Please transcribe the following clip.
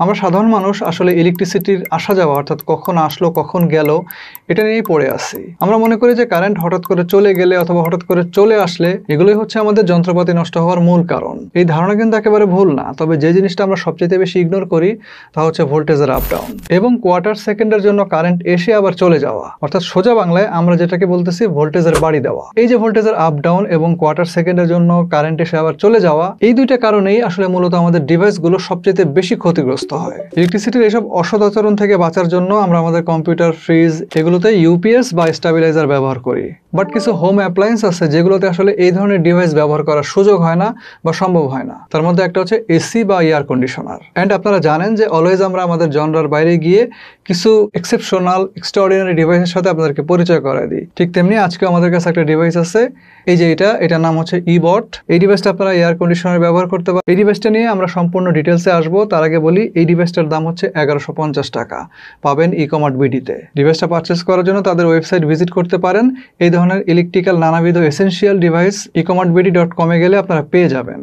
আমরা সাধারণ মানুষ আসলে ইলেকট্রিসিটির আসা যাওয়া অর্থাৎ কখন আসলো কখন গেল এটা নিয়েই পড়ে আছি। আমরা মনে করি যে কারেন্ট হঠাৎ করে চলে গেলে অথবা হঠাৎ করে চলে আসলে এগুলোই হচ্ছে আমাদের যন্ত্রপাতি নষ্ট হওয়ার মূল কারণ। এই ধারণা কিন্তু একেবারে ভুল না। তবে যে জিনিসটা আমরা সবচেয়ে বেশি ইগনোর করি তা হচ্ছে ভোল্টেজের আপ ডাউন এবং কোয়ার্টার সেকেন্ডের জন্য কারেন্ট এসে আবার চলে যাওয়া, অর্থাৎ সোজা বাংলায় আমরা যেটাকে বলতেছি ভোল্টেজের বাড়ি দেওয়া। এই যে ভোল্টেজের আপ ডাউন এবং কোয়ার্টার সেকেন্ডের জন্য কারেন্ট এসে আবার চলে যাওয়া, এই দুইটা কারণেই আসলে মূলত আমাদের ডিভাইসগুলো সবচেয়ে বেশি ক্ষতিগ্রস্ত হয়। ইলেকট্রিসিটির এসব অসৎ আচরণ থেকে বাঁচার জন্য আমরা আমাদের কম্পিউটার, ফ্রিজ এগুলোতে ইউপিএস বা স্টেবিলাইজার ব্যবহার করি। বাট কিছু হোম অ্যাপ্লায়েন্স আছে যেগুলোতে আসলে এই ধরনের ডিভাইস ব্যবহার করার সুযোগ হয় না বা সম্ভব হয় না। তার মধ্যে একটা হচ্ছে এসি বা এয়ার কন্ডিশনার। অ্যান্ড আপনারা জানেন যে অলওয়েজ আমরা আমাদের জনরার বাইরে গিয়ে কিছু এক্সেপশনাল এক্সট্রাঅর্ডিনারি ডিভাইসের সাথে আপনাদেরকে পরিচয় করায় দিই। ঠিক তেমনি আজকে আমাদের কাছে একটা ডিভাইস আছে, এই যে এটার নাম হচ্ছে ইবট। এই ডিভাইসটা আপনারা এয়ার কন্ডিশনার ব্যবহার করতে পারেন। এই ডিভাইসটা নিয়ে আমরা সম্পূর্ণ ডিটেলসে আসবো। তার আগে বলি এই ডিভাইসটার দাম হচ্ছে 1150 টাকা, পাবেন ইকমার্ট বিডিতে। ডিভাইসটা পারচেস করার জন্য তাদের ওয়েবসাইট ভিজিট করতে পারেন। এই ধরনের ইলেকট্রিক্যাল নানাবিধ এসেনশিয়াল ডিভাইস ecomartbd.com গেলে আপনারা পেয়ে যাবেন।